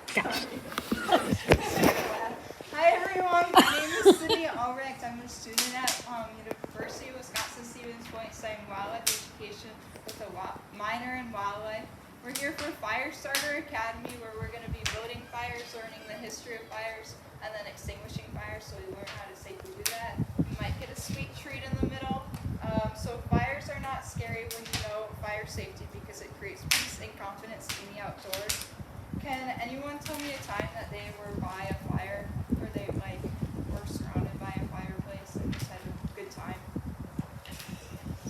Hi everyone, my name is Sydni. I'm a student at University of Wisconsin-Stevens Point studying wildlife education with a minor in wildlife. We're here for Firestarter Academy where we're going to be building fires, learning the history of fires, and then extinguishing fires so we learn how to safely do that. We might get a sweet treat in the middle. So fires are not scary when you know fire safety because it creates peace and confidence in the outdoors. Can anyone tell me a time that they were by a fire or they were surrounded by a fireplace and just had a good time?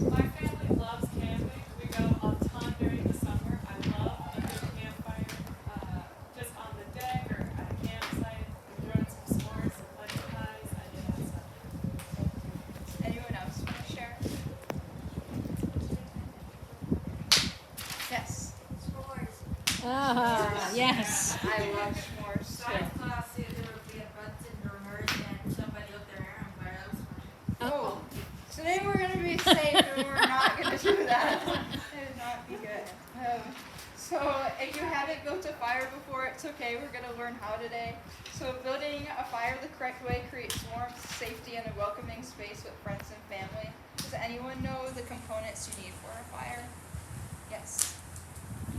My family loves camping. We go a ton during the summer. I love a good campfire, just on the deck or at a campsite. We throw in some s'mores, some punch pies. I do that stuff. Anyone else want to share? Yes. Ah, yes. I love s'mores too. Science class said there would be a Bunsen burners and somebody lit their hair on fire. Oh, today we're going to be safe and we're not going to do that. It would not be good. So if you haven't built a fire before, it's okay. We're going to learn how today. So building a fire the correct way creates warmth, safety, and a welcoming space with friends and family. Does anyone know the components you need for a fire? Yes.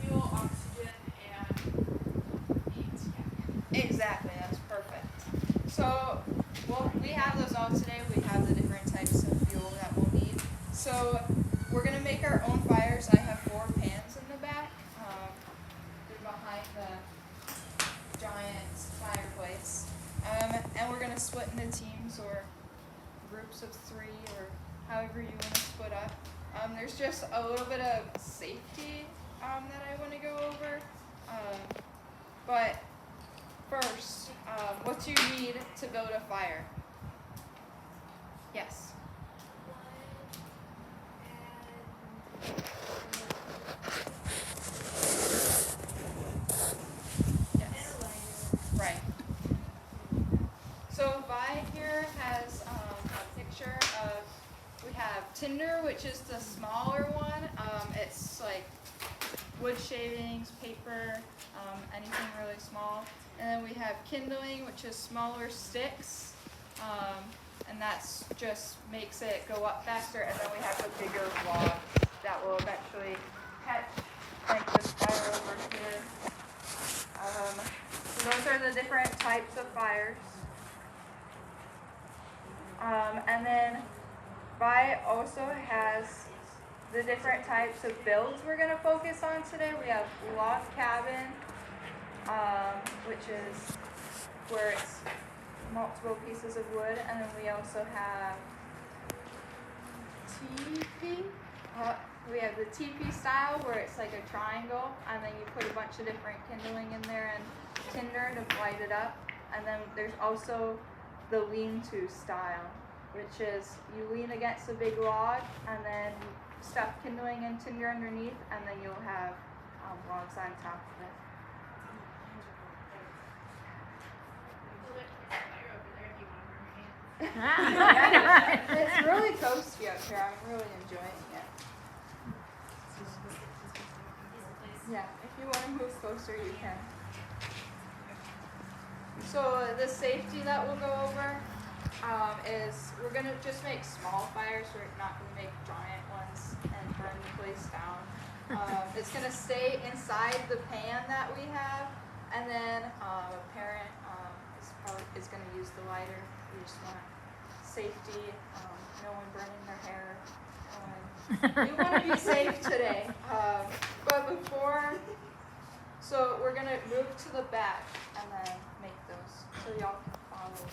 Fuel, oxygen, and heat. Exactly, that's perfect. So, well, we have those all today. We have the different types of fuel that we'll need. So, we're going to make our own fires. I have 4 pans in the back. They're behind the giant fireplace. And we're going to split into teams or groups of 3 or however you want to split up. There's just a little bit of safety that I want to go over. But first, what do you need to build a fire? Yes. Yes. Right. So Vi here has a picture of, we have tinder, which is the smaller one. It's like wood shavings, paper, anything really small. And then we have kindling, which is smaller sticks, and that's just makes it go up faster. And then we have the bigger log that will eventually catch like this fire over here. So those are the different types of fires. And then Vi also has the different types of builds we're going to focus on today. We have log cabin, which is where it's multiple pieces of wood, and then we also have teepee. We have the teepee style where it's like a triangle, and then you put a bunch of different kindling in there and tinder to light it up. And then there's also the lean-to style, which is you lean against a big log and then you stuff kindling and tinder underneath, and then you'll have logs on top of it. It's really toasty up here. I'm really enjoying it. Yeah, if you want to move closer, you can. So the safety that we'll go over is we're going to just make small fires. We're not going to make giant ones and burn the place down. It's going to stay inside the pan that we have, and then a parent is going to use the lighter. We just want safety, no one burning their hair. You want to be safe today. But before, so we're going to move to the back and then make those so y'all can follow.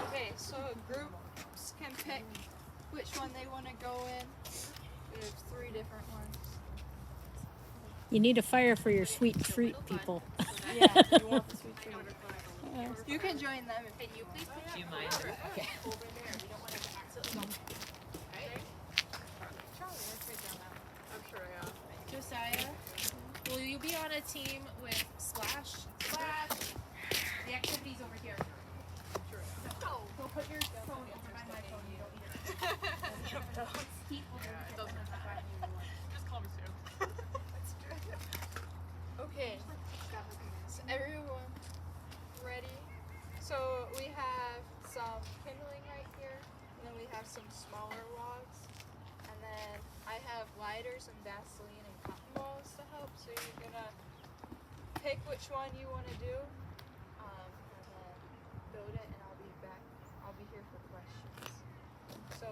Okay, so groups can pick You need a fire for your sweet treat, people. Yeah, you want the sweet treat. You can join them. Can you please put Do you mind? Okay. over there? We don't want it to accidentally. Right? I'm sure, yeah. Josiah, will you be on a team with Slash? Slash! The activity's over here. Sure. No, go put your phone over by my phone. You don't need it. Keep over here. Just call me Sue. Okay. So everyone ready? So we have some kindling right here, and then we have some smaller logs, and then I have lighters and Vaseline and cotton balls to help. So you're gonna pick which one you want to do, and then build it, and I'll be back. I'll be here for questions. So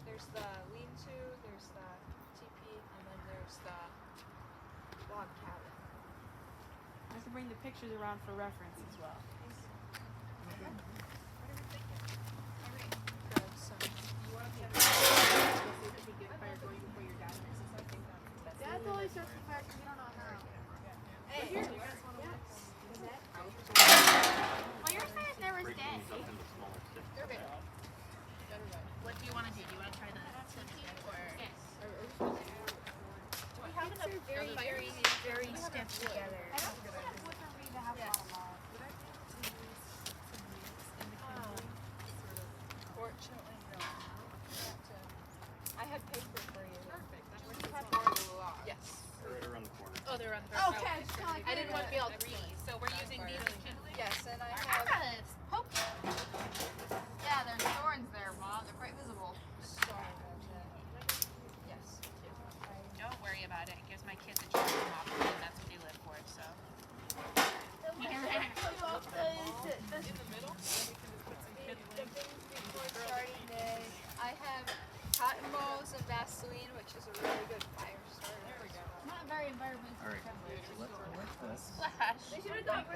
there's the lean-to, there's the teepee, and then there's the log cabin. I can bring the pictures around for reference as well. Grab some. Dad always starts the fire because you don't know how. Hey. Well, your fire's never dead. What do you want to do? Do you want to try the cookie or? Yes. We have enough Very stiff together. I don't think that's what they're ready to have a lot of love. Fortunately, no. I have paper for you. Perfect. That works. You have more of the log. Yes. Right around the corner. Oh, they're on the Okay, it's kind of like I didn't want to be all greedy, so we're using these as kindling? Yes, and I I have gotta poke. Yeah, there's thorns there, Mom. They're quite visible. sorry about that. Yes. Don't worry about it. It gives my kids a chance to mop it, and that's what they live for, so. In the middle, then we can just put some The kindling. things before starting day, I have cotton balls and Vaseline, which is a really good fire starter. There we go. Not very environmentally All right. friendly. Let's this. Splash. They should have done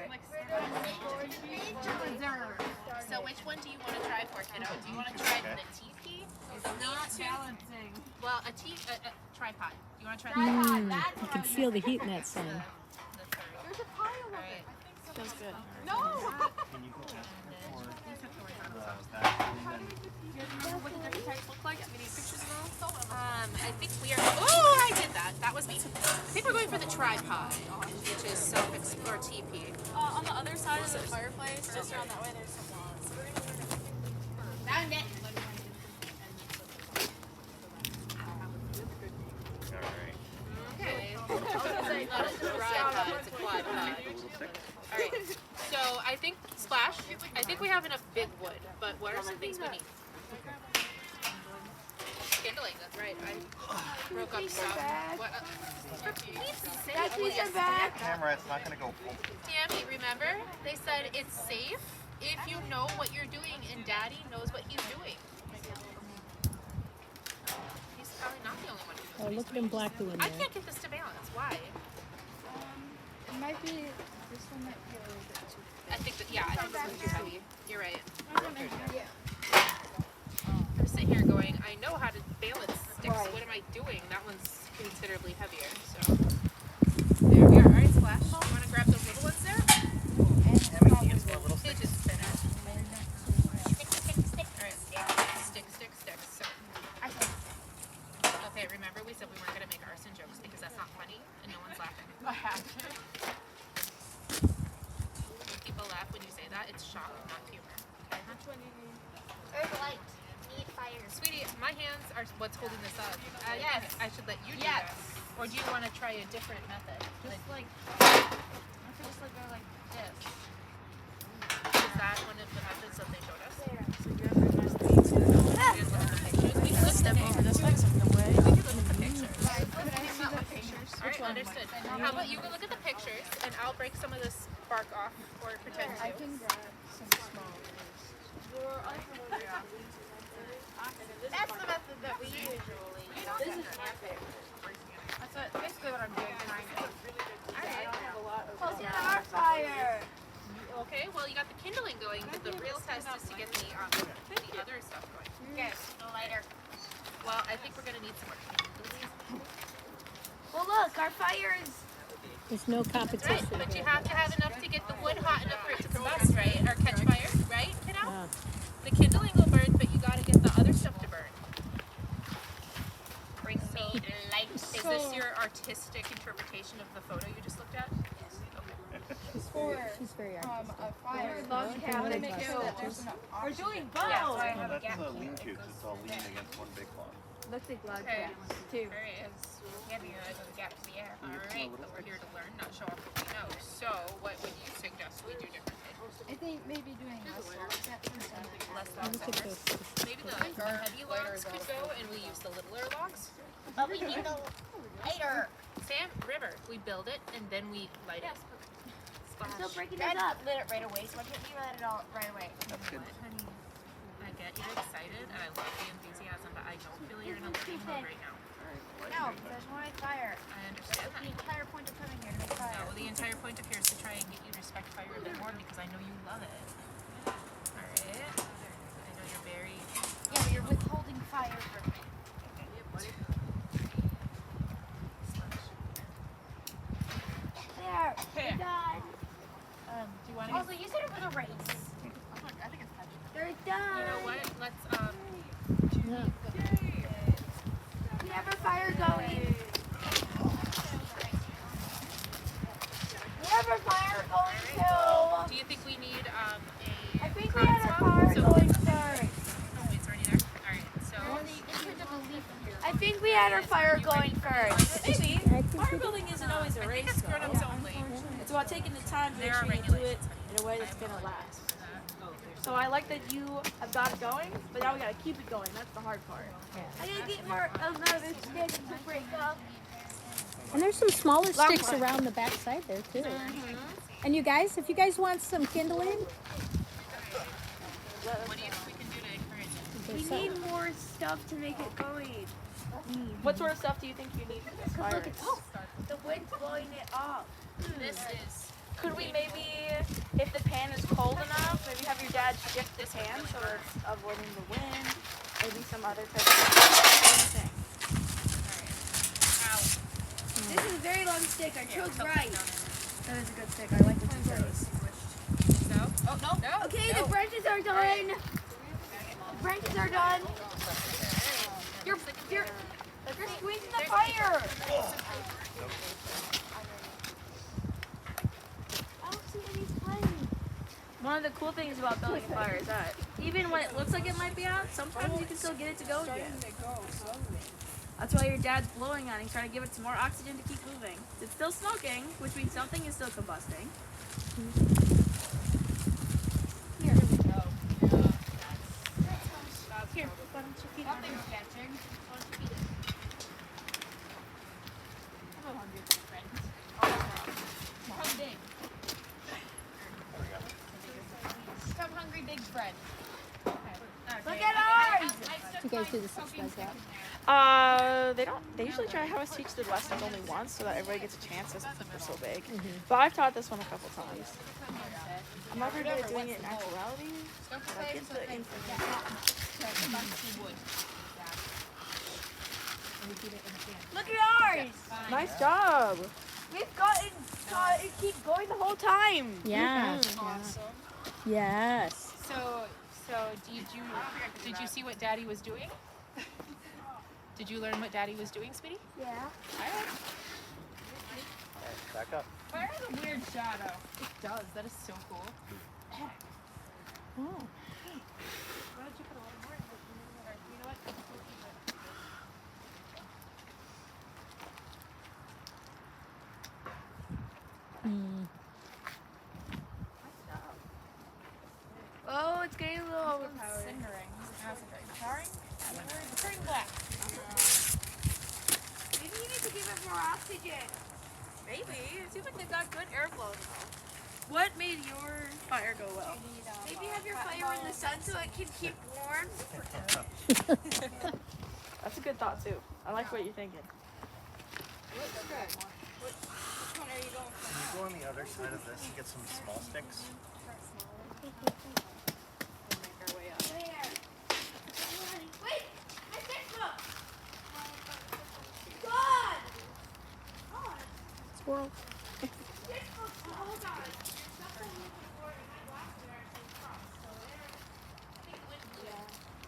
So which one do you want to try for, kiddo? Do you want to try the teepee? Not balancing. Well, a tripod. Do you want to try Tripod, that's You what can I was feel the missing. heat in that sun. the third? There's a pile of Alright. it. Feels good. No! Can you go ask for that? And then You guys remember what the different types look like? Do we need pictures of those? I think we are. Oh, I did that. That was me. I think we're going for the tripod, which is self-explore teepee. On the other side of the fireplace, just around that way, there's some logs. Found it. all right. Okay. Not a tripod, it's a quadpod. All right. So I think Splash. I think we have enough big wood, but what are some things we need? Kindling. That's right. I broke up stuff. What? That's your back. Camera, it's not gonna go. Tammy, remember? They said it's safe if you know what you're doing, and Daddy knows what he's doing. He's probably not the only one who knows Oh, what look he's at him black doing I that. can't get this to balance. Why? It might be, this one might be a little bit too I think that, yeah, I think this one's too heavy. You're right. Yeah. I'm sitting here going, I know how to balance sticks. Right. What am I doing? That one's considerably heavier. So there we are. All right, Splash. You want to grab those little ones there? They just spin it. All right. Stick. So. Okay, remember we said we weren't going to make arson jokes because that's not funny and no one's laughing. When people laugh when you say that, it's shock, not humor. Okay? Earth light. Need fire. Sweetie, my hands are what's holding this up. Yes. I should let you do Yes. that. Or do you want to try a different method? Just like, I feel just like go like this. Is that one of the methods that they showed us? So you have your nice leaves. We can look at the pictures. We can look at the Over this way, so the way. We can look at the pictures. Can I see the pictures? All right, understood. How about you go look at the pictures, and I'll break some of this bark off or pretend I to. can grab some small ones. That's the method that we usually use. This is epic. That's what, basically what I'm doing tonight. Alright. Close to our fire. Okay, well you got the kindling going, but the real test is to get the other stuff going. Okay, no lighter. Well, I think we're gonna need some more kindling. Well, look, our fire is There's no That's right, competition. but you have to have enough to get the wood hot enough for it to combust, right? Or catch fire, right, kiddo? Ah. The kindling will burn, but you gotta get the other stuff to burn. Bring me light. Is this your artistic interpretation of the photo you just looked at? Yes. Okay. She's very artistic. A fire. log You cabin want to make too. sure that there's enough We're oxygen. doing both. Yeah, so I No, have a that's gap the here. lean-to. It's all leaning against one big log. Looks like log Okay. cabins too. Alright, it's heavy and I go the gap to the air. You get Alright, some but little we're here to learn, not show off what we know. So, what would you suggest we do differently? I think maybe doing less log gaps instead. Less Look logs at at this. first. Maybe the heavy logs could go and we use the littler logs? But we need the lighter. Sam, River, we build it and then we light it. I'm still Splash. breaking this up. Lit it right away, so why can't you let it all right away? That's good. Honey, I get you're excited and I love the enthusiasm, but I don't feel you're in a living mode right now. No, there's more fire. I understand That's the that. entire point of coming here to make fire. No, the entire point of here is to try and get you to respect fire a bit more because I know you love it. Alright. I know you're very Yeah, but you're withholding fire from me. There, we're done. do you want to Also, you said it was a race. I think it's touching. They're done. You know what? Let's Yeah. We have our fire going. We have our fire going too. do you think we need I a think we had our hot fire spot? going first. Oh, it's already there? Alright, so I think we had our fire going first. Maybe. I think Fire it- building isn't always a I think race. it's grown-ups only. It's about taking the time to There make are sure you do it regulations, in a way that's gonna last. So I like that you have got it going, but now we gotta keep it going. That's the hard part. I gotta get more another stick to break up. And there's some smaller sticks around the backside there too. And you guys, if you guys want some kindling, what do you think we can do to encourage it? there's We some. need more stuff to make it going. What sort of stuff do you think you need for this fire? Look, the wind's blowing it up. This is Could we maybe, if the pan is cold enough, maybe have your dad shift the pan so it's avoiding the wind? Maybe some other type of thing. ow. This is a very long stick. I chose right. That is a good stick. I like the two rows. No? Oh no. Okay, the branches are done. The branches are done. You're squeezing the fire. I don't see any flame. One of the cool things about building a fire is that even when it looks like it might be out, sometimes you can still get it to go again. That's why your dad's blowing on it. He's trying to give it some more oxygen to keep moving. It's still smoking, which means something is still combusting. Here, why don't you keep Nothing's catching. Why don't you eat it? I'm hungry, friend. Come big. Come hungry, big friend. Look at ours. You guys do this like that. They don't. They usually try to have us teach the lesson only once, so that everybody gets a chance. Since they're so big. But I've taught this one a couple times. I'm not very good at doing it in actuality. But I get the information. Look at ours. Nice job. We've gotten it keep going the whole time. Yeah. Awesome. Yes. So did you see what Daddy was doing? Did you learn what Daddy was doing, sweetie? Yeah. Back up. Fire has a weird shadow. It does. That is so cool. Oh. Why don't you put a little more? You know what? Mm. Oh, it's getting a little It's overpowered. cindering. How's it going? Powering? It's turning black. Maybe you need to give it more oxygen. Maybe. It seems like they've got good airflow now. What made your fire go well? Maybe have your fire in the sun so it can keep warm. That's a good thought too. I like what you're thinking. Can you go on the other side of this and get some small sticks? There. Wait, my textbook. God. Squirrel.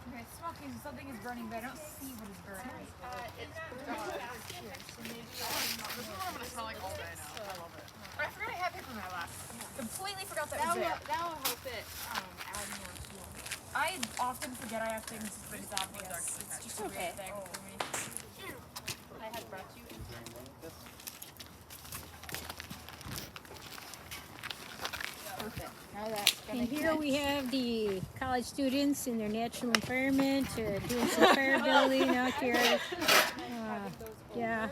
Okay, smoking, so something is burning, but I don't see what is burning. I forgot I had paper in my last. Completely forgot that was there. That will help it add more fuel. I often forget I have things, but it's obvious. It's just a weird thing for me. I had brought you. Perfect. Now that's gonna And here we have the college students in their natural environment doing some fire building out here. Yeah.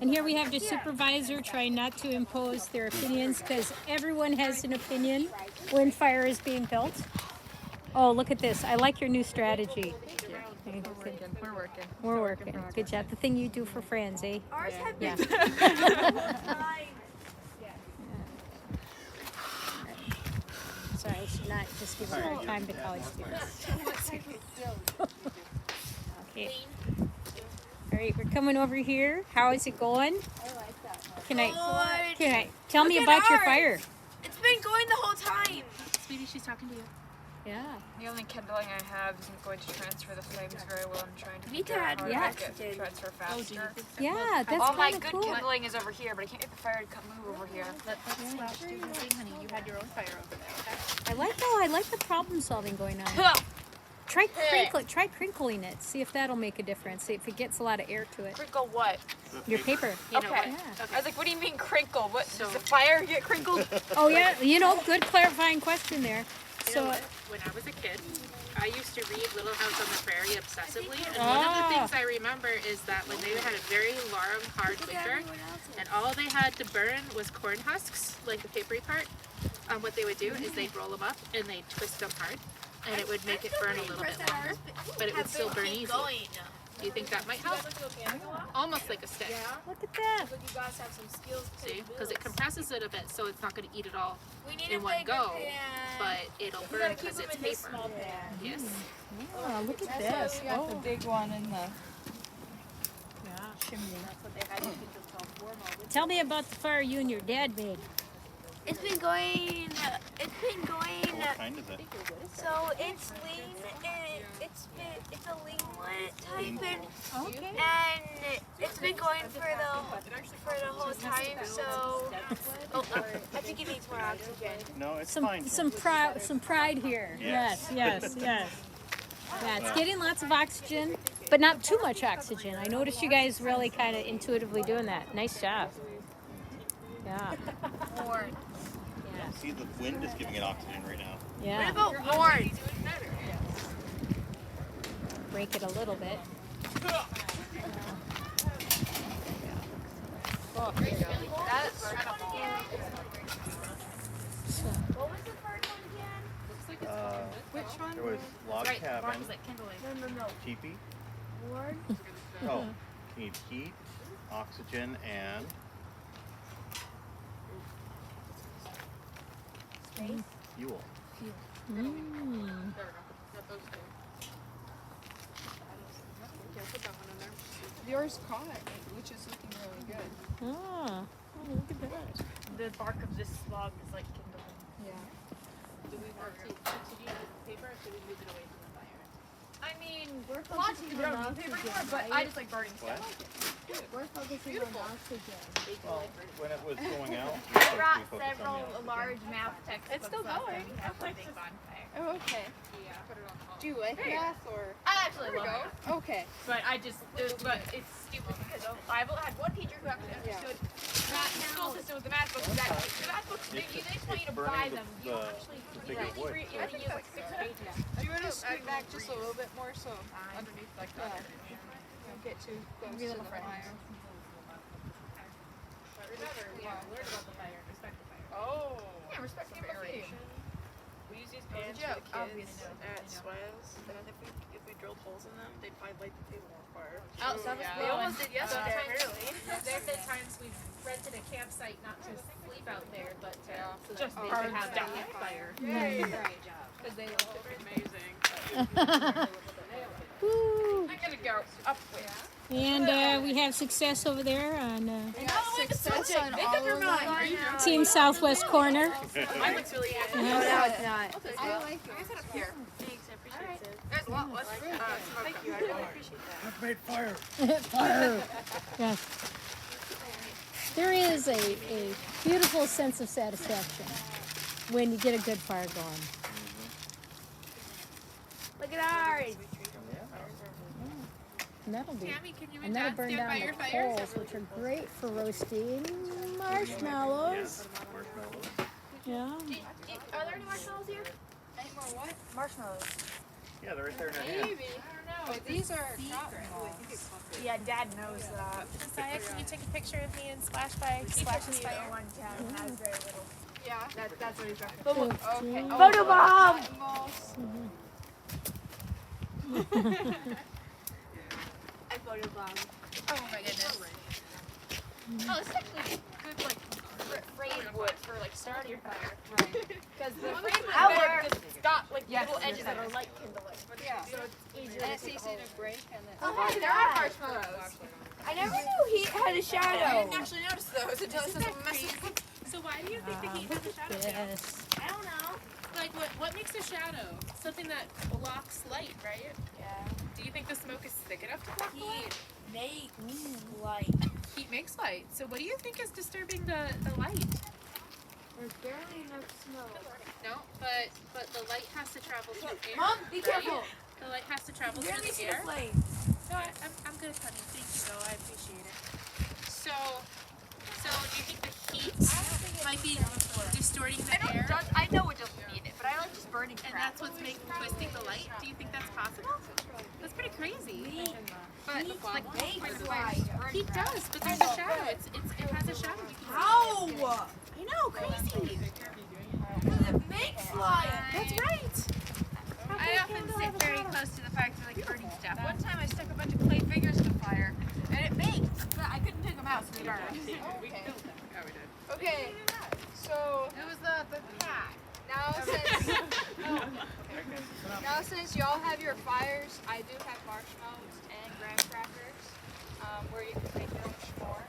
And here we have the supervisor trying not to impose their opinions because everyone has an opinion when fire is being built. Oh, look at this. I like your new strategy. We're working. Good job. The thing you do for friends, eh? Ours have Yeah. Sorry, I should not just give a hard time to college students. Okay. All right, we're coming over here. How is it going? Can I tell me about your fire? It's been going the whole time. Sweetie, she's talking to you. Yeah. The only kindling I have isn't going to transfer the flames very well. I'm trying to Me figure out how to yeah. make it transfer faster. Yeah, that's All my kind of good cool. kindling is over here, but I can't get the fire to come move over here. Let's splash do the thing, honey. You had your own fire over there. I like the problem solving going on. Try crinkling it. See if that'll make a difference. See if it gets a lot of air to it. Crinkle what? Your paper. You know Okay. what? I was like, what do you mean crinkle? What, does the fire get crinkled? Oh yeah, good clarifying question there. You know So what? When I was a kid, I used to read Little House on the Prairie obsessively, and one of the things I remember is that when they had a very long, hard winter, and all they had to burn was corn husks, like the papery part, what they would do is they'd roll them up and they'd twist them hard, and it would make it burn a little bit longer, but it would still burn easy. Do you think that might help? Almost like a stick. look at that. But you guys have some skills to See? Because it compresses it a bit, so it's not going to eat it all We need in a one bigger go, pan. but it'll We burn gotta keep because them it's in this paper. small pan. Yes. Oh, look at That's this. why we got the Oh. big one in the Tell me about the fire you and your dad made. It's been going. What kind is it? So it's lean. It's a lean one type, and it's been going for the whole time. So I think it needs more oxygen. No, it's fine. Some pride here. Yes. Yes. Yeah, it's getting lots of oxygen, but not too much oxygen. I noticed you guys really kind of intuitively doing that. Nice job. Yeah. See, the wind is giving it oxygen right now. Yeah. What about Warren? Break it a little bit. What was the first one again? which one? There was log cabin, No. teepee. Warren. Oh, you need heat, oxygen, and fuel. Yours caught, which is looking really good. Oh, look at that. The bark of this log is like kindling. Yeah. Do we want to continue with the paper or should we move it away from the fire? I mean, lots of people don't need paper anymore, but I just like burning What? We're focusing on oxygen. Well, when it was going out, I brought we focused on several the oxygen. large math textbooks. It's still going. Oh, okay. Do you like math or? I actually love it. Okay. But it's stupid because I've had one teacher who actually understood math in the school system with the math books. That the math books, they just want you to buy them. You don't actually bigger wood. you have to use like 6 pages. Do you want to scoot back just a little bit more so underneath like that? Don't get too close to the fire. But remember, learn about the fire, respect the fire. Oh. Yeah, respect the aeration. We use these pans for the kids at SWAS, and if we drilled holes in them, they'd probably light the table on fire. Oh, so We almost did yesterday, apparently. There's been times we've rented a campsite not to sleep out there, but Just they hard could have a stuff. campfire. Great job. Because they loved it. Amazing. Woo. I'm gonna go up with And we have success over there on We got success on all of them. Team Southwest Corner. Mine looks really good. No, it's not. I like it. Thanks, I appreciate it. There's a lot less. Thank you. I really appreciate that. I've made fire. Fire. Yes. There is a beautiful sense of satisfaction when you get a good fire going. Look at ours. And that'll be, Tammy, can you and that'll Dad burn stand down by the your fire? coals, which are great for roasting marshmallows. Yeah. Are there any marshmallows here? Any more what? Marshmallows. Yeah, they're right there in her hand. Maybe. I don't know. But these are cotton balls. Yeah, Dad knows that. Josiah, can you take a picture of me and Splash by Splash's fire? One town has very little. Yeah. That's what he's got. Okay. Photo bomb! Cotton balls. I photo bomb. Oh my goodness. Oh, this is actually good, like, frame wood for, like, starting your fire. Right. Because the frame wood Ow. better because it's got, like, little edges that are light kindling. Yeah. So it's easier And to it's easy to break and then. Oh, hey, there are marshmallows. I never knew he had a shadow. I didn't actually notice those until it says message. So why do you think the heat has a shadow? Yes. I don't know. Like what makes a shadow? Something that blocks light, right? Yeah. Do you think the smoke is thick enough to block the light? Makes light. Heat makes light. So what do you think is disturbing the light? There's barely enough smoke. No, but the light has to travel through air. Mom, be right? careful. The light has to travel Barely through see the the air. flame. No, I'm good, honey. Thank you, though. I appreciate it. So do you think the heat might be distorting the air? I know it doesn't need it, but I like just burning And crap. that's what's twisting the light? Do you think that's possible? That's pretty crazy. But it's like makes light. Heat does, but there's a shadow. It has a shadow. You can see How? I know, crazy. It makes light. That's right. I often sit very close to the fire for like burning stuff. One time I stuck a bunch of clay figures in the fire, and it baked, but I couldn't take them out, so they burned. Okay. So It was the cat. now since y'all have your fires, I do have marshmallows and graham crackers, where you can make your own s'more.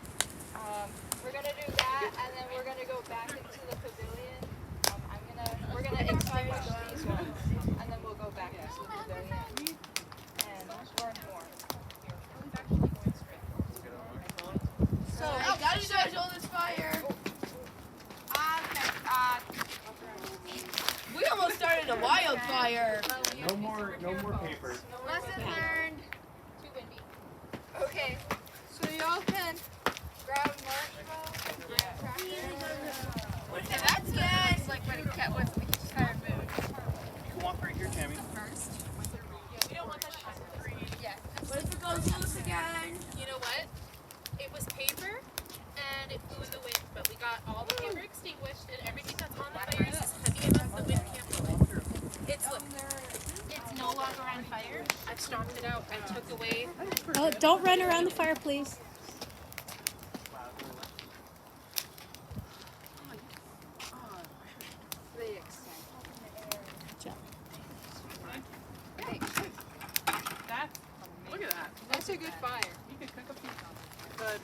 We're gonna do that, and then we're gonna go back into the pavilion. We're gonna extinguish these ones, and then we'll go back into the pavilion and learn more. So, I got you guys on this fire. We almost started a wildfire. No more paper. Lesson learned. Too windy. Okay, so y'all can grab marshmallows and graham crackers. And that's good. It's like when a cat was like just tired mood. You can walk right here, Tammy. You don't want that to breathe. Yeah. What if it goes loose again? You know what? It was paper and it flew in the wind, but we got all the paper extinguished and everything that's on the fire is heavy enough the wind can't blow it. It's no longer on fire. I've stomped it out. I took away. Oh, don't run around the fire, please. They extend. Good job. Look at that. That's a good fire. You could cook a few. Good.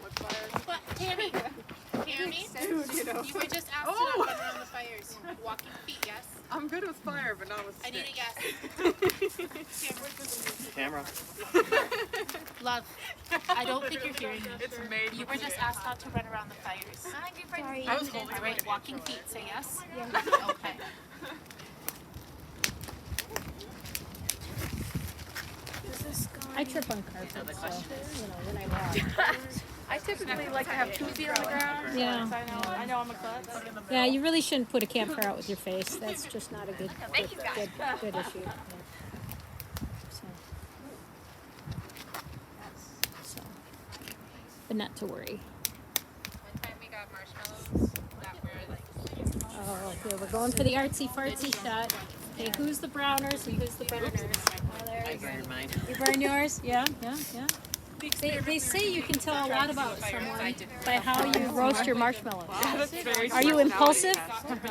What fire? But Tammy, you were just asked to not run around the fires. Walking feet, yes. I'm good with fire, but not with I need sticks. a yes. Camera. Love, I don't think you're hearing me. It's made. You were just asked not to run around the fires. I was holding All right, walking feet, say yes? Okay. I trip on carpet, so, when I walk. I typically like to have 2 feet on the ground. Yeah. So I know I'm a klutz. Yeah, you really shouldn't put a campfire out with your face. That's just not a good issue. Yeah. So, but not to worry. One time we got marshmallows that were like. Oh, okay, we're going for the artsy fartsy shot. Okay, who's the browners and who's the burners? Oh, there you go. Burned mine. You burn yours? Yeah. They say you can tell a lot about someone by how you roast your marshmallows. Are you impulsive? Not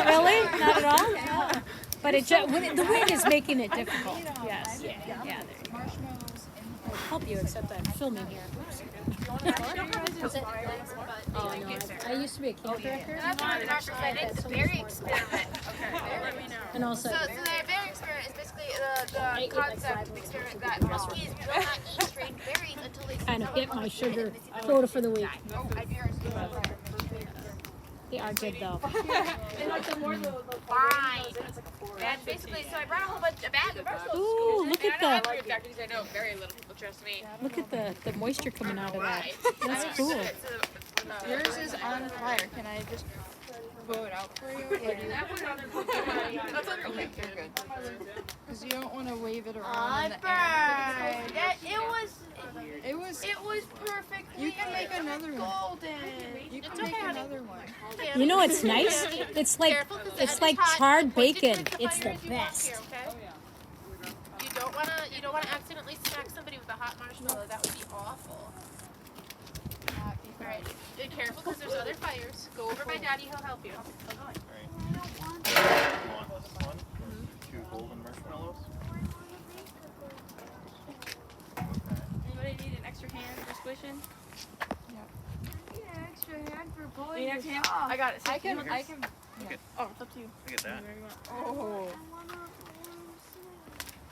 really? Not at all? No. But the wind is making it difficult. Yes. Yeah, there you go. Marshmallows help you, except I'm filming here. Oops. Oh, no, I used to be a camp director. That's not an actual site. It's a berry experiment. And also, So the berry experiment is basically the concept of the experiment that monkeys will not eat strange berries until they kind of hit my sugar quota for the week. They are good though. And like the more the Fine. And basically, so I brought a whole bunch of bags of marshmallows. Ooh, look And at I know the I'm weird doctor because I know very little people trust me. look at the moisture coming out of that. Right. That's I cool. understood it, so Yours is on fire. Can I just blow it out for you? That's okay. You're good. Because you don't want to wave it around I in the air. burned. It was perfect. You can make another one. golden. You can make another one. You know what's nice? It's like charred bacon. It's the best. You don't wanna accidentally smack somebody with a hot marshmallow. That would be awful. Alright, be careful because there's other fires. Go over by Daddy, he'll help you. Alright. You want this one? 2 golden marshmallows? Anybody need an extra hand for squishing? Need extra hand? I got it. I can. Oh, it's up to you. Look at that. Wherever you want. Oh.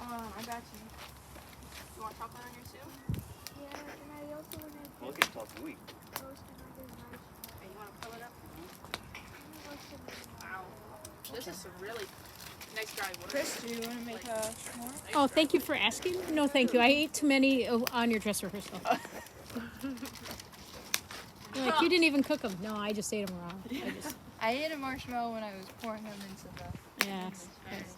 I got you. You want chocolate on your soup? Look, it's all gooey. Okay, you wanna pull it up? Wow. This is some really nice dry wood. Chris, do you want to make more? Oh, thank you for asking. No, thank you. I ate too many on your dress rehearsal. You're like, you didn't even cook them. No, I just ate them raw. I ate a marshmallow when I was pouring them into the. Yeah. Yes.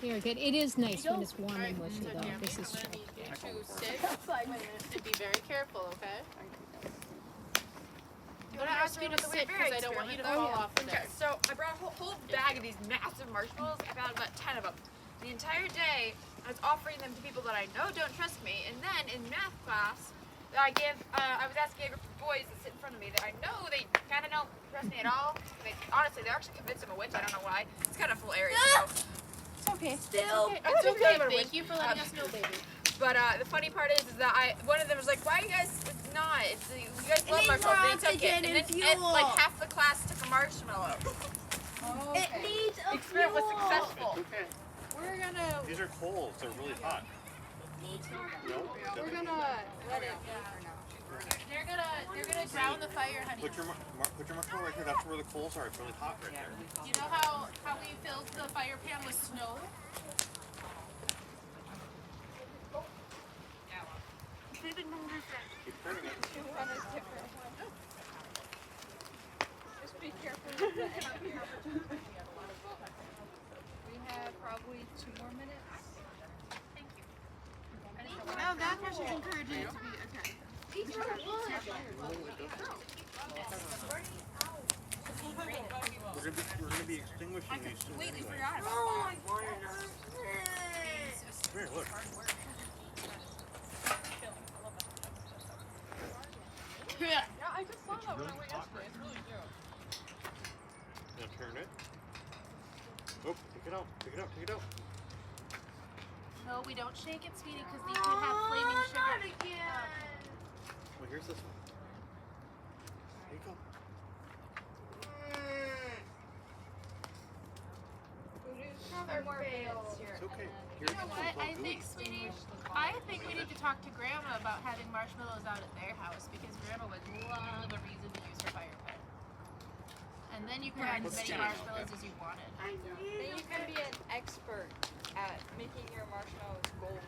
Very good. It is nice when it's warm and mushy, though. This is I'm true. gonna need 2 sticks and be very careful, okay? I'm gonna ask you to sit because I don't want you to fall off of Okay, this. so I brought a whole bag of these massive marshmallows. I found about 10 of them. The entire day, I was offering them to people that I know don't trust me. And then in math class, I was asking a group of boys that sit in front of me that I know they kind of don't trust me at all. Honestly, they're actually convinced I'm a witch. I don't know why. It's kind of hilarious. So. It's okay. Still, It's okay. Thank you for letting us know, baby. But the funny part is that one of them was like, "Why are you guys not? You guys love marshmallows." They took it, and then like half the class took a marshmallow. Oh, okay. It needs a Experiment was fuel. successful. Okay. We're gonna. These are coals. They're really hot. No? We're gonna let it. They're gonna drown the fire, honey. Put your marshmallow right here. That's where the coals are. It's really hot right there. You know how we filled the fire pan with snow? Keep turning it. Just be careful with the air. We have probably 2 more minutes. No, that person's encouraging it to be okay. We're gonna be extinguishing these soon. Completely Anyway. forgot about Oh, that. I want another. Here, look. Yeah, I just saw that when I went yesterday. It's really cute. Now turn it. Oh, pick it out. Pick it out. Pick it out. No, we don't shake it, sweetie, because these could have flaming Not sugar. again. Well, here's this one. There you go. It's okay. Here, You know what? I think, sweetie, I think we need to talk to Grandma about having marshmallows out at their house because Grandma would love a reason to use her fire pit. And then you could have as many marshmallows as you wanted. Then you can be an expert at making your marshmallows golden.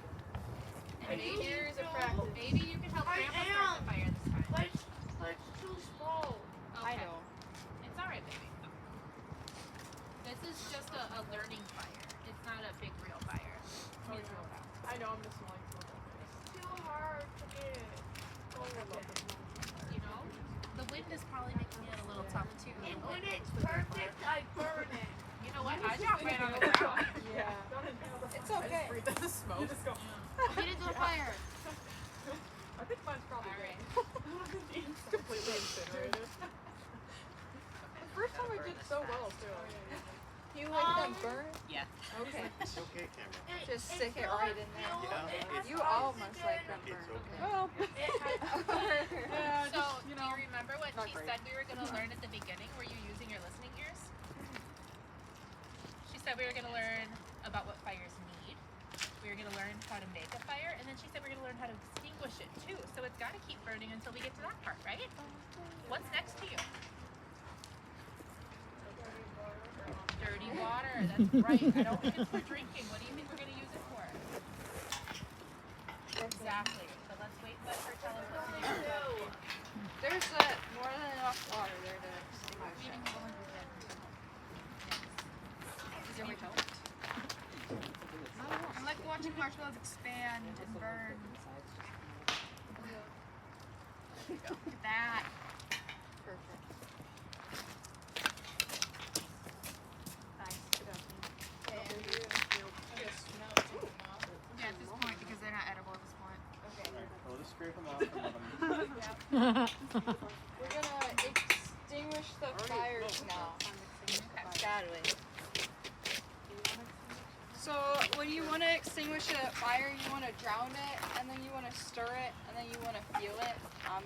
And maybe, Here's a practice. maybe you can help Grandma start the fire this time. It's too small. I know. It's alright, baby. This is just a learning fire. It's not a big real fire. It's real fast. I know, I'm just like, It's too hard to get it. You know? The wind is probably making it a little tough too. And when it's perfect, I burn it. You know what? I drop right on the ground. Yeah. It's okay. breathe in the smoke. You just go. Get into the fire. I think mine's probably Alright. it's completely incinerated. The first time I did so well too. You like gonna burn? Yeah. Okay. It's okay, Cameron. Just stick it right in there. Yeah, it's, You all must like them it's burned. okay. Well, yeah, So, just, do you remember what not she great. said we were going to learn at the beginning? Were you using your listening ears? She said we were going to learn about what fires need. We were going to learn how to make a fire, and then she said we're going to learn how to extinguish it too. So it's got to keep burning until we get to that part, right? What's next to you? Dirty water. That's right. I don't think it's for drinking. What do you think we're going to use it for? Exactly. So let's wait and let her tell us what to do. There's more than enough water there to extinguish it. Is there way to help? I like watching marshmallows expand and burn. Look at that. Perfect. Yeah, at this point, because they're not edible at this point. Alright, we'll just scrape them off and let them. We're gonna extinguish the fires now. Sadly. So when you want to extinguish a fire, you want to drown it, and then you want to stir it, and then you want to feel it.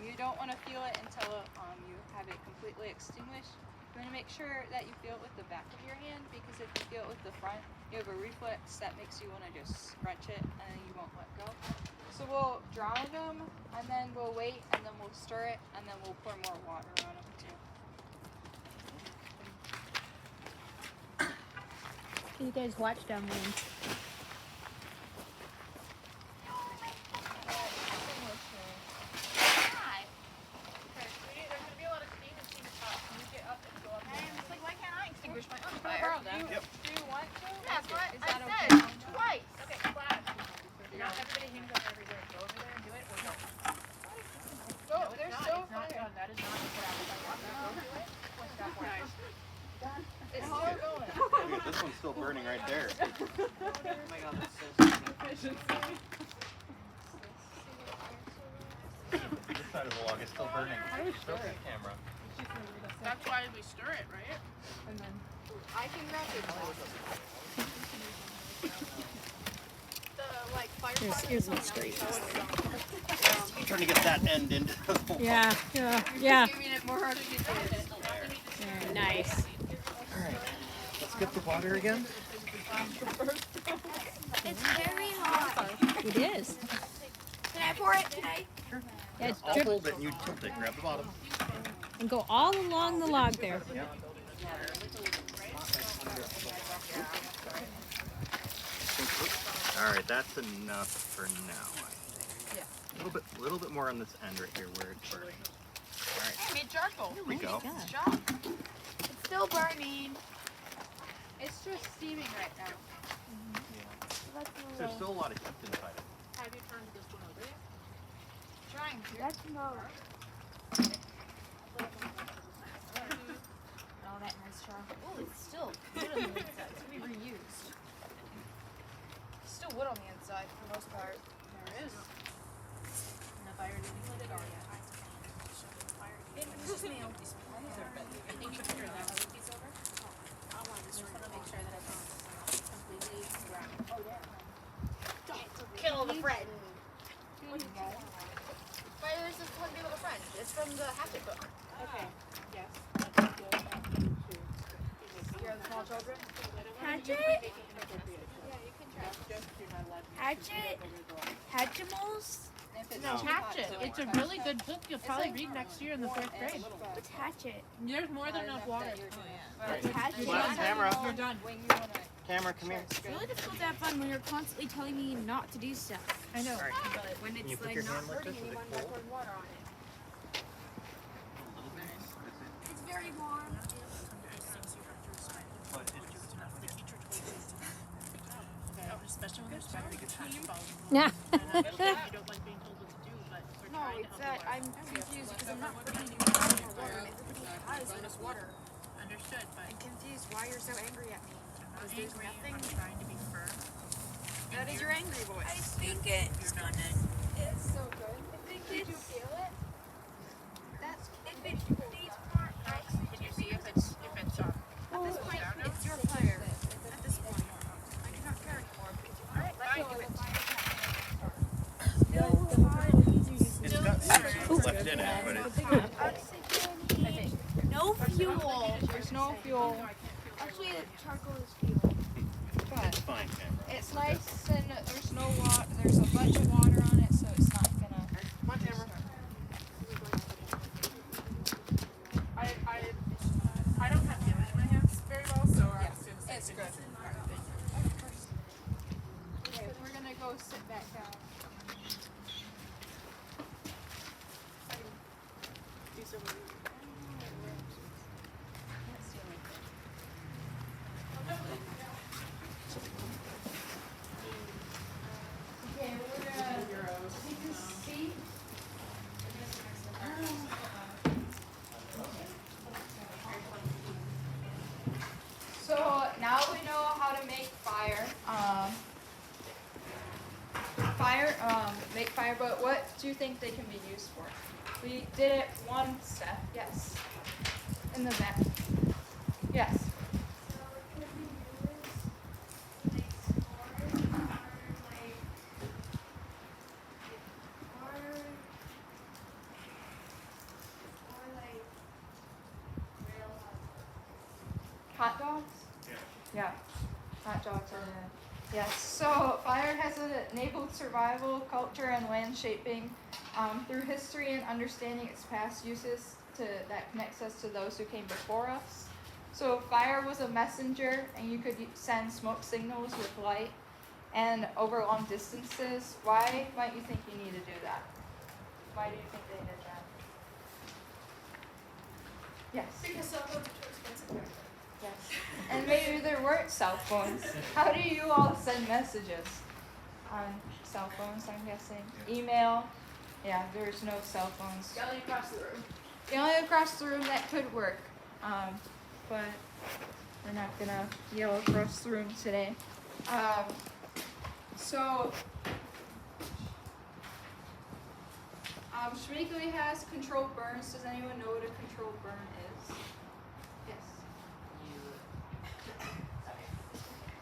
You don't want to feel it until you have it completely extinguished. You want to make sure that you feel it with the back of your hand, because if you feel it with the front, you have a reflex that makes you want to just scrunch it, and then you won't let go. So we'll drown them, and then we'll wait, and then we'll stir it, and then we'll pour more water on them too. You guys watch down there. Hi. Okay, sweetie, there's going to be a lot of steam and steam top. Can you get up and go up And there? it's like, why can't I extinguish my own Do fire? you want to? That's what Is I that said okay? twice. Okay, clap. Not everybody hangs up everywhere. Go over there and do it. Or no. Oh, they're Not, so it's not fire. done. That is not what I was like. Go do it. What's that one? It's still going. Look at this one's still burning right there. This side of the log is still burning. It's okay, camera. That's why we stir it, right? I can grab it. Here's some straight. I'm trying to get that end into the hole. Yeah, yeah. Giving it more hard to get it. Very nice. Alright, let's get the water again. It's very hot. It is. Can I pour it? Can I? Yeah, it's I'll drip hold it and you tilt it. Grab the bottom. and go all along the log there. Yep. Alright, that's enough for now, I think. A little bit more on this end right here where it's burning. Alright, I made charcoal. here we go. Good job. It's still burning. It's just steaming right now. There's still a lot of heat inside it. Have you turned this one over yet? Trying to. That's no. Oh, that nice charcoal. Oh, it's still wood on the inside. It's gonna be reused. Still wood on the inside for the most part. There is. And the fire didn't lit it all yet. It's just me. I think you can turn that other piece over. I just want to make sure that it's completely brown. Kill the friend. Fire is just one kill the friend. It's from the Hatchet book. Okay. Yes. You're the small children. Hatchet? Hatchet? Hatchimals? No, Hatchet. It's a really good book. You'll probably read next year in the 4th grade. What's hatchet? There's more than enough water. What's hatchet? Camera. You're done. When you want to. Camera, come here. It's really difficult to have fun when you're constantly telling me not to do stuff. I know. When Can you it's put like your not hand like hurting this? Is it anyone by cold? pouring water on it. It's very warm. Especially when there's fire, you can touch both. Yeah. And I know that you don't like being told what to do, but we're No, trying to it's help that you I'm confused because I'm not putting any more water. I'm putting as much water. understood, but I'm confused why you're so angry at me. I'm not Because there's angry. nothing. I'm trying to be firm. That is your angry I voice. think it's You're not It's so good. I think Did you it's feel it? that's if it needs more ice. Can you see if it's At this point, it's your fire. I didn't, but it's No fuel. There's no fuel, Actually, charcoal is fuel. but fine, camera. it's nice and there's no water. There's a bunch of water on it, so it's not gonna. Come on, Tamara. I don't have damage in my hands very well, so I was doing the same It's thing. good. Okay, we're gonna go sit back down. Okay, we're gonna take a seat. So now we know how to make fire. Make fire, but what do you think they can be used for? We did it one step, yes. In the back. Yes. Hot dogs? Yeah. Hot dogs are good. Yes. So fire has enabled survival, culture, and land shaping through history and understanding its past uses that connects us to those who came before us. So fire was a messenger, and you could send smoke signals with light and over long distances. Why might you think you need to do that? Why do you think they did that? Yes. Because cell phones are too expensive back then. Yes. And maybe there weren't cell phones. How do you all send messages? On cell phones, I'm guessing. Email. Yeah, there's no cell phones. Yelling across the room. Yelling across the room, that could work. But we're not gonna yell across the room today. Schmeekley has controlled burns. Does anyone know what a controlled burn is? Yes.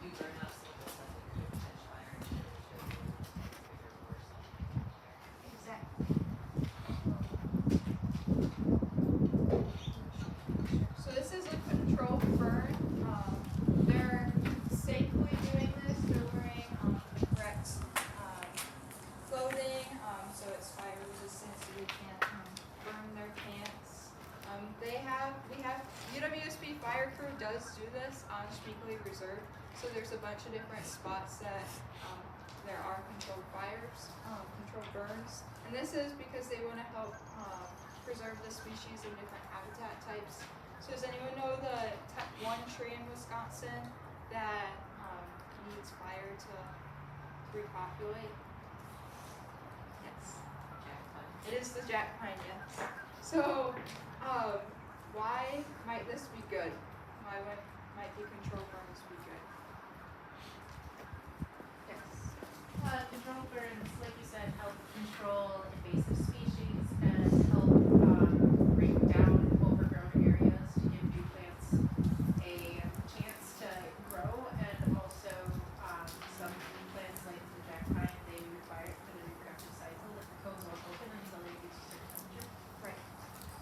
You burn up something that could catch fire and should bigger or something. Exactly. So this is a controlled burn. They're safely doing this. They're wearing the correct clothing, so it's fire resistant, so they can't burn their pants. We have UWSP Fire Crew does do this on Schmeekley Reserve. So there's a bunch of different spots that there are controlled fires, controlled burns. And this is because they want to help preserve the species in different habitat types. So does anyone know the one tree in Wisconsin that needs fire to repopulate? Yes. It is the jack pine, yes. So why might this be good? Why might the controlled burns be good? Yes. Control burns, like you said, help control invasive species and help break down overgrown areas to give new plants a chance to grow, and also some plants like the jack pine, they require for the reproductive cycle that the cones won't open until they reach a certain temperature. Right.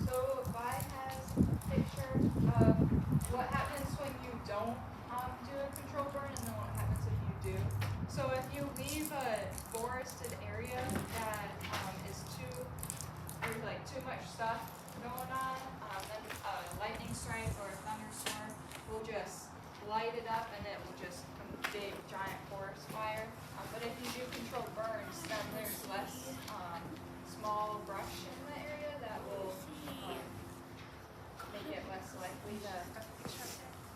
So Vi has a picture of what happens when you don't do a control burn, and then what happens if you do. So if you leave a forested area that is there's like too much stuff going on, then a lightning strike or a thunderstorm will just light it up, and it will just become a big giant forest fire. But if you do controlled burns, then there's less small brush in the area that will make it less likely to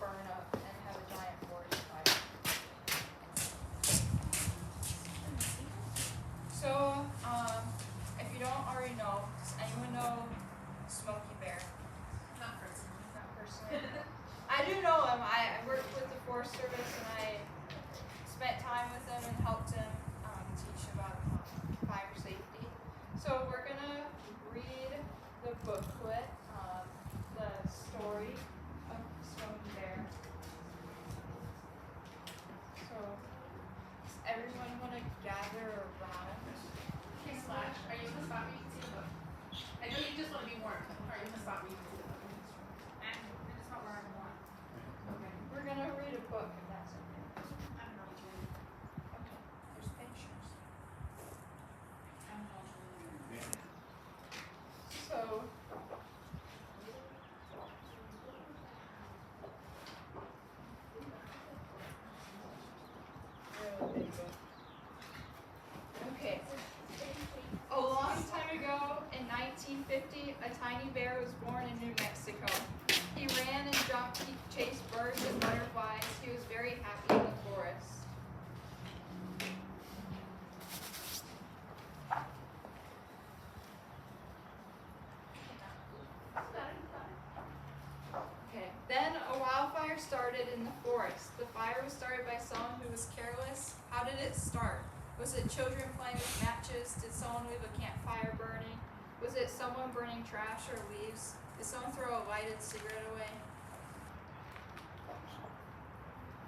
burn up and have a giant forest fire. So, if you don't already know, does anyone know Smokey Bear? Not personally. Not personally. I do know him. I worked with the Forest Service, and I spent time with him and helped him teach about fire safety. So we're gonna read the booklet, the story of Smokey Bear. So does everyone want to gather around? Hey Slash, are you gonna stop me? See the book. I know you just want to be warm. Alright, in the spot where you can sit. And in the spot where I'm warm. Okay. We're gonna read a book if that's okay. I don't know what you're doing. Okay. There's pictures. I don't know what you're doing. So. Okay. A long time ago, in 1950, a tiny bear was born in New Mexico. He ran and jumped, he chased birds and butterflies. He was very happy in the forest. Okay. Then a wildfire started in the forest. The fire was started by someone who was careless. How did it start? Was it children playing with matches? Did someone leave a campfire burning? Was it someone burning trash or leaves? Did someone throw a lighted cigarette away?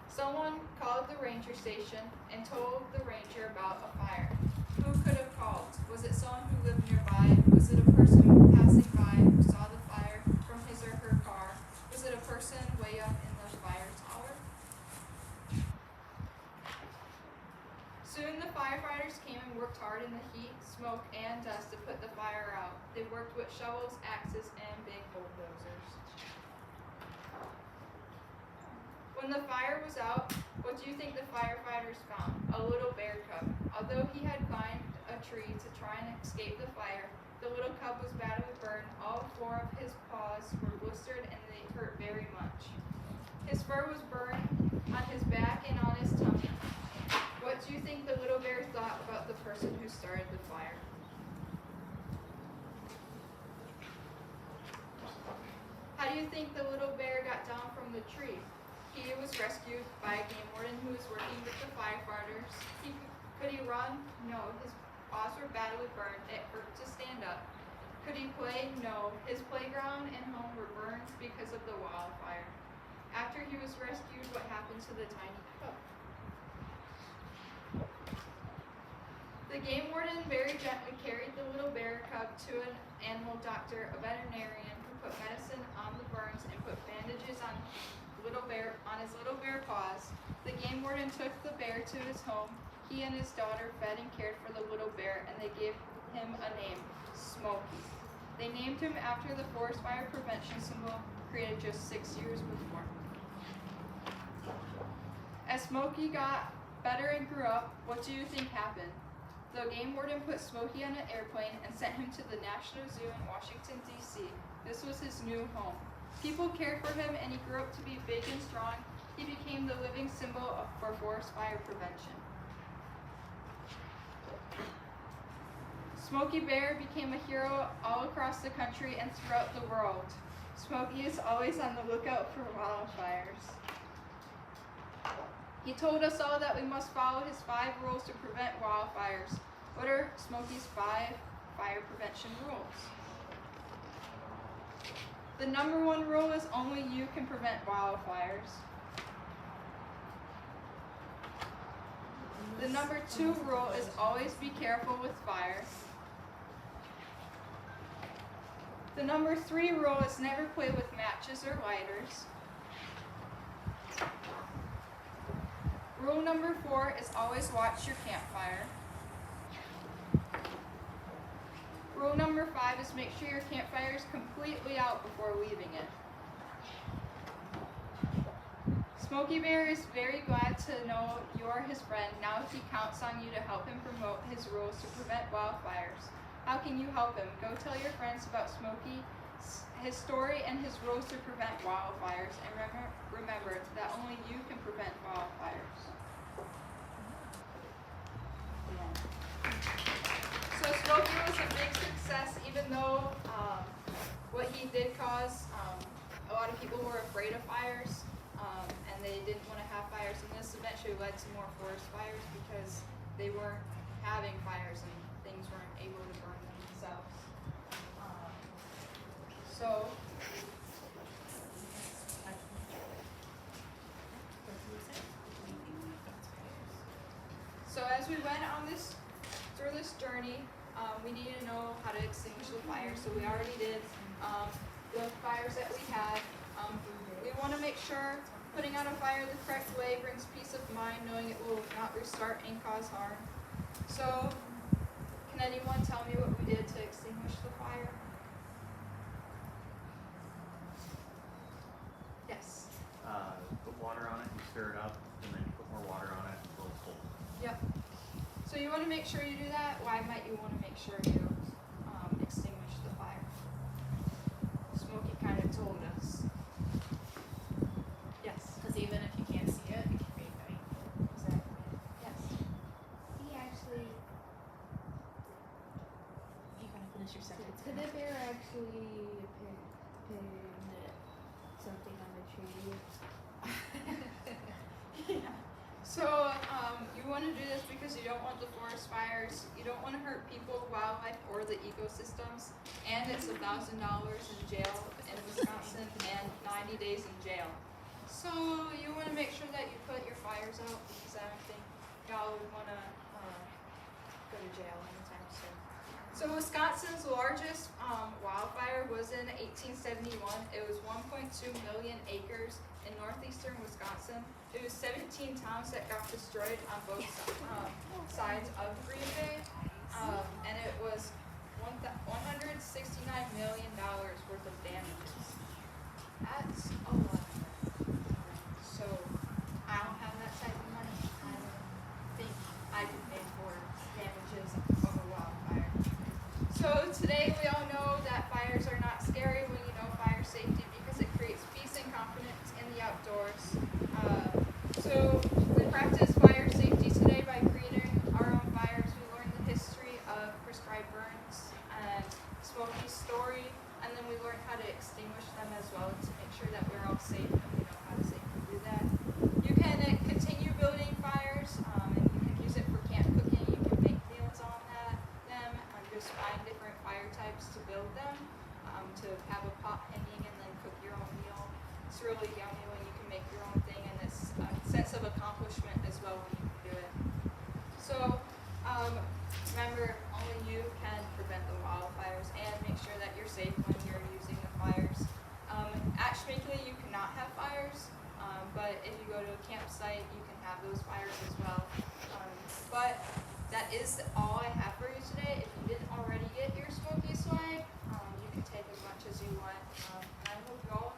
Someone called the ranger station and told the ranger about a fire. Who could have called? Was it someone who lived nearby? Was it a person passing by who saw the fire from his or her car? Was it a person way up in the fire tower? Soon the firefighters came and worked hard in the heat, smoke, and dust to put the fire out. They worked with shovels, axes, and big bulldozers. When the fire was out, what do you think the firefighters found? A little bear cub. Although he had climbed a tree to try and escape the fire, the little cub was badly burned. All four of his paws were blistered and they hurt very much. His fur was burned on his back and on his tummy. What do you think the little bear thought about the person who started the fire? How do you think the little bear got down from the tree? He was rescued by a game warden who was working with the firefighters. Could he run? No. His paws were badly burned. It hurt to stand up. Could he play? No. His playground and home were burned because of the wildfire. After he was rescued, what happened to the tiny cub? The game warden very gently carried the little bear cub to an animal doctor, a veterinarian, who put medicine on the burns and put bandages on his little bear paws. The game warden took the bear to his home. He and his daughter fed and cared for the little bear, and they gave him a name, Smokey. They named him after the forest fire prevention symbol created just 6 years before. As Smokey got better and grew up, what do you think happened? The game warden put Smokey on an airplane and sent him to the National Zoo in Washington, D.C. This was his new home. People cared for him and he grew up to be big and strong. He became the living symbol for forest fire prevention. Smokey Bear became a hero all across the country and throughout the world. Smokey is always on the lookout for wildfires. He told us all that we must follow his 5 rules to prevent wildfires. What are Smokey's 5 fire prevention rules? The number 1 rule is only you can prevent wildfires. The number 2 rule is always be careful with fire. The number 3 rule is never play with matches or lighters. Rule number 4 is always watch your campfire. Rule number 5 is make sure your campfire is completely out before leaving it. Smokey Bear is very glad to know you're his friend. Now he counts on you to help him promote his rules to prevent wildfires. How can you help him? Go tell your friends about Smokey, his story, and his rules to prevent wildfires. And remember that only you can prevent wildfires. So Smokey was a big success, even though what he did cause, a lot of people were afraid of fires, and they didn't want to have fires. And this eventually led to more forest fires because they weren't having fires and things weren't able to burn themselves. So as we went on through this journey, we need to know how to extinguish the fire. So we already did the fires that we had. We want to make sure putting out a fire the correct way brings peace of mind, knowing it will not restart and cause harm. So, can anyone tell me what we did to extinguish the fire? Yes. Put water on it and stir it up, and then you put more water on it until it's cold. Yep. So you want to make sure you do that. Why might you want to make sure you extinguish the fire? Smokey kind of told us. Yes. Because even if you can't see it, it can be heavy. Exactly. Yes. He actually, You gotta finish your sentence. could the bear actually pin something on the tree? Yeah. So you want to do this because you don't want the forest fires. You don't want to hurt people, wildlife, or the ecosystems. And it's $1,000 in jail in Wisconsin and 90 days in jail. So you want to make sure that you put your fires out because I don't think y'all would want to go to jail anytime soon. So Wisconsin's largest wildfire was in 1871. It was 1.2 million acres in northeastern Wisconsin. It was 17 towns that got destroyed on both sides of Green Bay, and it was $169 million worth of damages. That's a lot. So I don't have that type of money. I don't think I could pay for damages of a wildfire. So today we all know that fires are not scary when you know fire safety because it creates peace and confidence in the outdoors. So we practice fire safety today by creating our own fires. We learn the history of prescribed burns and Smokey's story, and then we learn how to extinguish them as well to make sure that we're all safe and we know how to safely do that. You can continue building fires, and you can use it for camp cooking. You can make meals on them, just find different fire types to build them, to have a pot hanging and then cook your own meal. It's really yummy when you can make your own thing, and it's a sense of accomplishment as well when you can do it. So remember, only you can prevent the wildfires and make sure that you're safe when you're using the fires. At Schminkley, you cannot have fires, but if you go to a campsite, you can have those fires as well. But that is all I have for you today. If you didn't already get your Smokey swag, you can take as much as you want. And I hope you all